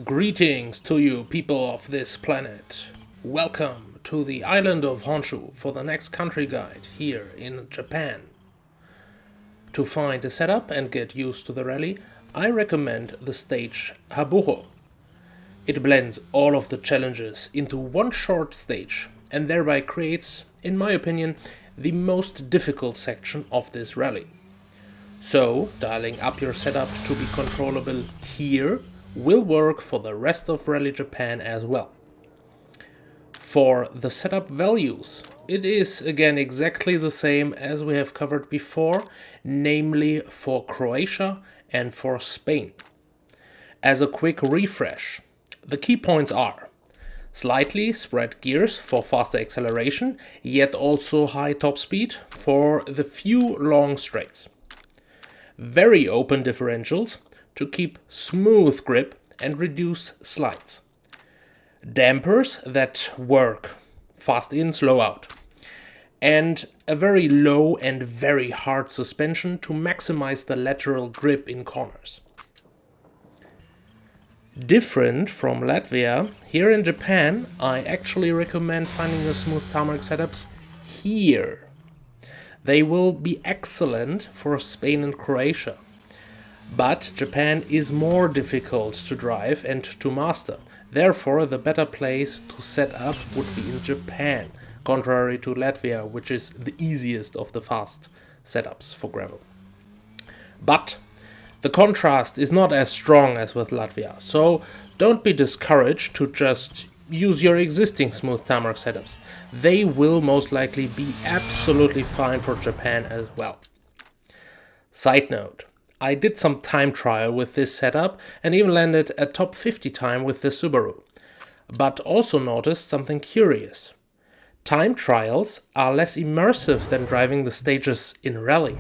Greetings to you, people of this planet. Welcome to the island of Honshu for the next country guide here in Japan. To find a setup and get used to the rally, I recommend the stage Habuho. It blends all of the challenges into one short stage and thereby creates, in my opinion, the most difficult section of this rally. So, dialing up your setup to be controllable here will work for the rest of Rally Japan as well. For the setup values, it is again exactly the same as we have covered before, namely for Croatia and for Spain. As a quick refresh, the key points are slightly spread gears for faster acceleration, yet also high top speed for the few long straights. Very open differentials to keep smooth grip and reduce slides. Dampers that work fast in, slow out. And a very low and very hard suspension to maximize the lateral grip in corners. Different from Latvia, here in Japan, I actually recommend finding the smooth tarmac setups here. They will be excellent for Spain and Croatia. But Japan is more difficult to drive and to master. Therefore, the better place to set up would be in Japan, contrary to Latvia, which is the easiest of the fast setups for gravel. But the contrast is not as strong as with Latvia, so don't be discouraged to just use your existing smooth tarmac setups. They will most likely be absolutely fine for Japan as well. Side note, I did some time trial with this setup and even landed a top 50 time with the Subaru. But also noticed something curious. Time trials are less immersive than driving the stages in rally.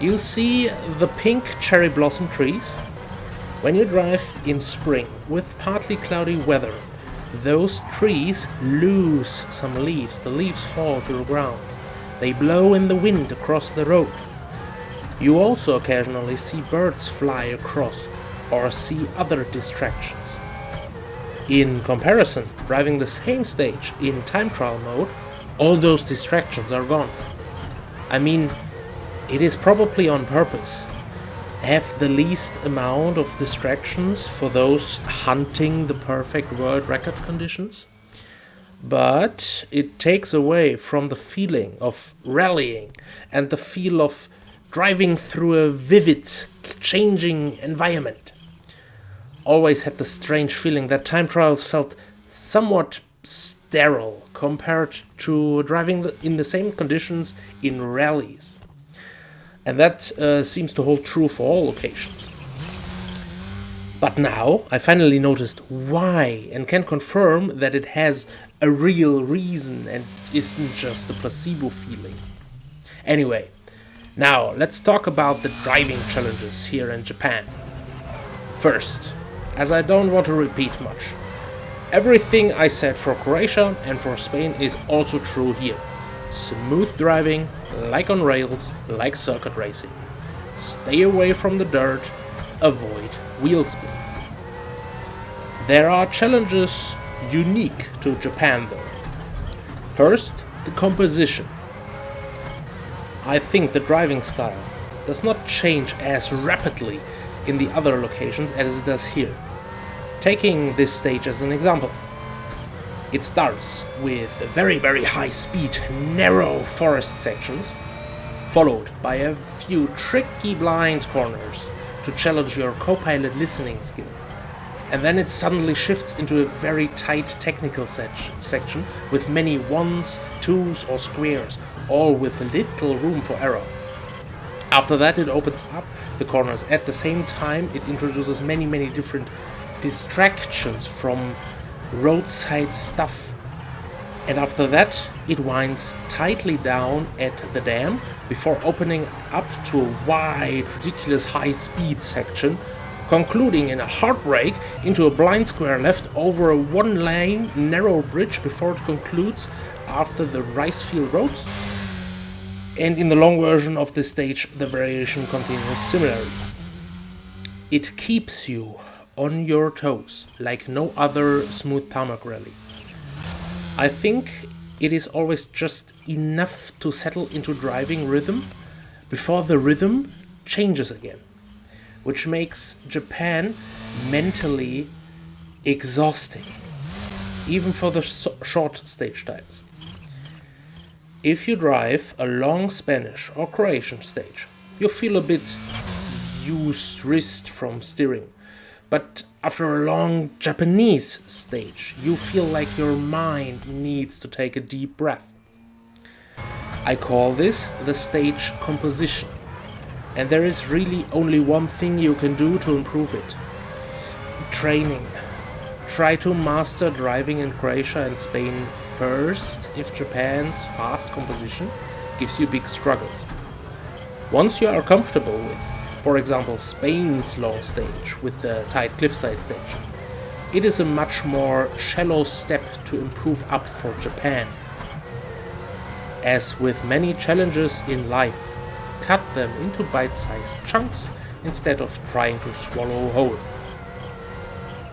You see the pink cherry blossom trees? When you drive in spring with partly cloudy weather, those trees lose some leaves. The leaves fall to the ground. They blow in the wind across the road. You also occasionally see birds fly across or see other distractions. In comparison, driving the same stage in time trial mode, all those distractions are gone. I mean, it is probably on purpose. Have the least amount of distractions for those hunting the perfect world record conditions. But it takes away from the feeling of rallying and the feel of driving through a vivid, changing environment. Always had the strange feeling that time trials felt somewhat sterile compared to driving in the same conditions in rallies. And that seems to hold true for all locations. But now I finally noticed why and can confirm that it has a real reason and isn't just a placebo feeling. Anyway, now let's talk about the driving challenges here in Japan. First, as I don't want to repeat much, everything I said for Croatia and for Spain is also true here. Smooth driving, like on rails, like circuit racing. Stay away from the dirt, avoid wheel spin. There are challenges unique to Japan though. First, the composition. I think the driving style does not change as rapidly in the other locations as it does here. Taking this stage as an example. It starts with very, very high speed, narrow forest sections, followed by a few tricky blind corners to challenge your co-pilot listening skill. And then it suddenly shifts into a very tight technical section with many ones, twos or squares, all with little room for error. After that it opens up the corners. At the same time it introduces many different distractions from roadside stuff, and after that it winds tightly down at the dam before opening up to a wide, ridiculous high-speed section, concluding in a hard brake into a blind square left over a one-lane narrow bridge before it concludes after the rice field roads. And in the long version of this stage the variation continues similarly. It keeps you on your toes like no other smooth tarmac rally. I think it is always just enough to settle into driving rhythm before the rhythm changes again, which makes Japan mentally exhausting, even for the short stage times. If you drive a long Spanish or Croatian stage, you feel a bit used wrist from steering. But after a long Japanese stage, you feel like your mind needs to take a deep breath. I call this the stage composition, and there is really only one thing you can do to improve it. Training. Try to master driving in Croatia and Spain first if Japan's fast composition gives you big struggles. Once you are comfortable with, for example, Spain's long stage with the tight cliffside stage, it is a much more shallow step to improve up for Japan. As with many challenges in life, cut them into bite-sized chunks instead of trying to swallow whole.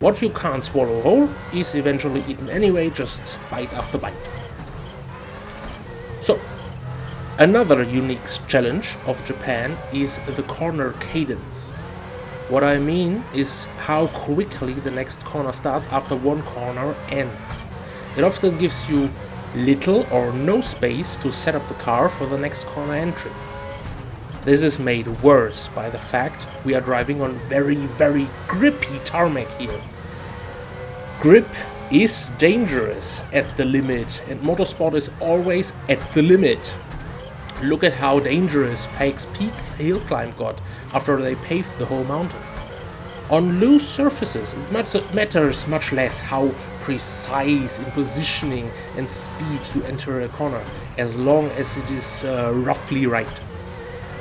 What you can't swallow whole is eventually eaten anyway, just bite after bite. So, another unique challenge of Japan is the corner cadence. What I mean is how quickly the next corner starts after one corner ends. It often gives you little or no space to set up the car for the next corner entry. This is made worse by the fact we are driving on very grippy tarmac here. Grip is dangerous at the limit, and motorsport is always at the limit. Look at how dangerous Paik's Peak hill climb got after they paved the whole mountain. On loose surfaces, it matters much less how precise in positioning and speed you enter a corner, as long as it is roughly right.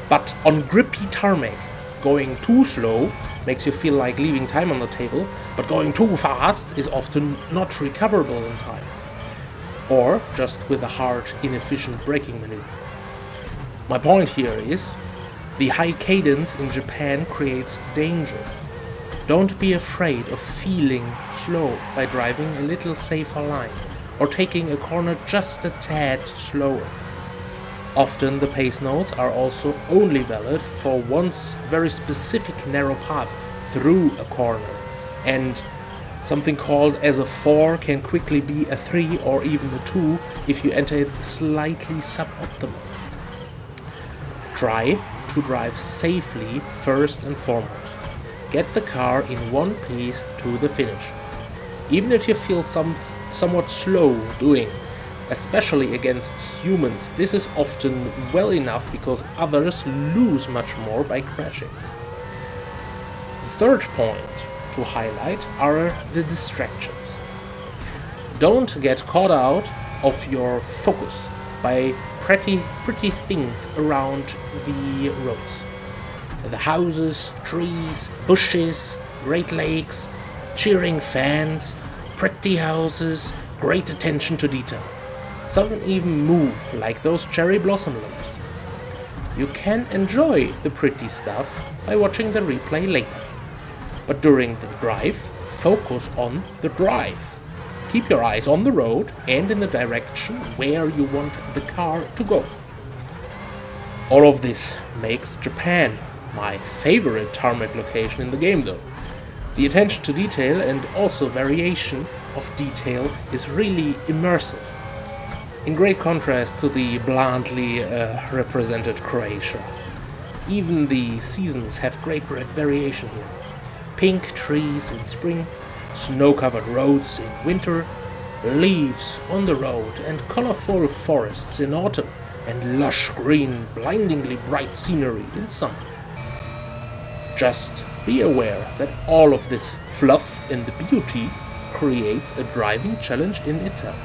But on grippy tarmac, going too slow makes you feel like leaving time on the table, but going too fast is often not recoverable in time. Or just with a hard, inefficient braking maneuver. My point here is, the high cadence in Japan creates danger. Don't be afraid of feeling slow by driving a little safer line, or taking a corner just a tad slower. Often the pace notes are also only valid for one very specific narrow path through a corner, and something called as a 4 can quickly be a 3 or even a 2 if you enter it slightly suboptimal. Try to drive safely first and foremost. Get the car in one piece to the finish. Even if you feel somewhat slow doing, especially against humans, this is often well enough because others lose much more by crashing. The third point to highlight are the distractions. Don't get caught out of your focus by pretty things around the roads. The houses, trees, bushes, great lakes, cheering fans, pretty houses, great attention to detail. Some even move like those cherry blossom lamps. You can enjoy the pretty stuff by watching the replay later. But during the drive, focus on the drive. Keep your eyes on the road and in the direction where you want the car to go. All of this makes Japan my favorite tarmac location in the game though. The attention to detail and also variation of detail is really immersive. In great contrast to the blandly represented Croatia. Even the seasons have great variation here. Pink trees in spring, snow-covered roads in winter, leaves on the road and colorful forests in autumn, and lush green, blindingly bright scenery in summer. Just be aware that all of this fluff and beauty creates a driving challenge in itself.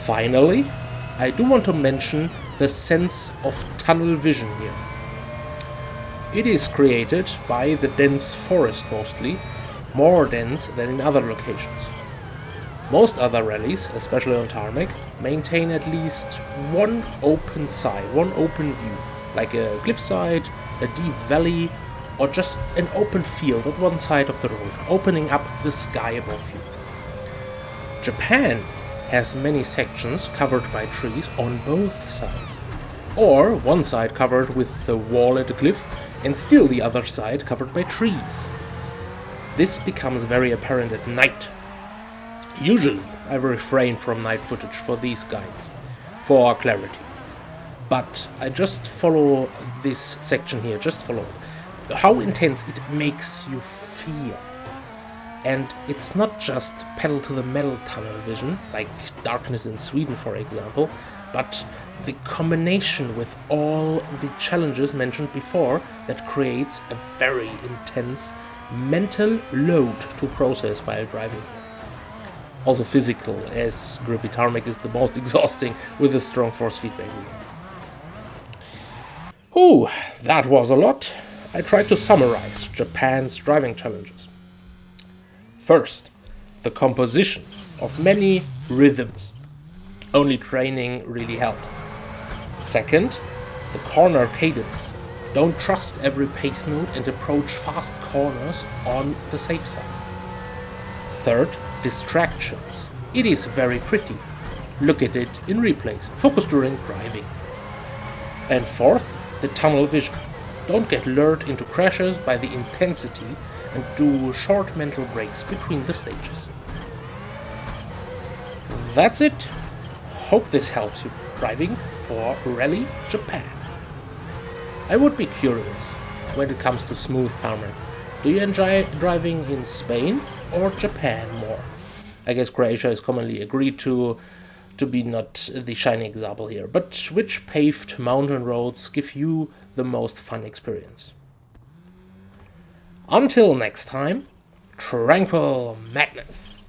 Finally, I do want to mention the sense of tunnel vision here. It is created by the dense forest mostly, more dense than in other locations. Most other rallies, especially on tarmac, maintain at least one open side, one open view, like a cliffside, a deep valley, or just an open field at one side of the road, opening up the sky above you. Japan has many sections covered by trees on both sides, or one side covered with the wall at a cliff and still the other side covered by trees. This becomes very apparent at night. Usually I refrain from night footage for these guides, for clarity. But I just follow this section here, just follow how intense it makes you feel. And it's not just pedal to the metal tunnel vision, like Darkness in Sweden for example, but the combination with all the challenges mentioned before that creates a very intense mental load to process while driving here. Also physical, as grippy tarmac is the most exhausting with a strong force feedback wheel. Ooh, that was a lot. I tried to summarize Japan's driving challenges. First, the composition of many rhythms. Only training really helps. Second, the corner cadence. Don't trust every pace note and approach fast corners on the safe side. Third, distractions. It is very pretty. Look at it in replays. Focus during driving. And fourth, the tunnel vision. Don't get lured into crashes by the intensity and do short mental breaks between the stages. That's it. Hope this helps you driving for Rally Japan. I would be curious when it comes to smooth tarmac. Do you enjoy driving in Spain or Japan more? I guess Croatia is commonly agreed to be not the shining example here, but which paved mountain roads give you the most fun experience? Until next time, tranquil madness.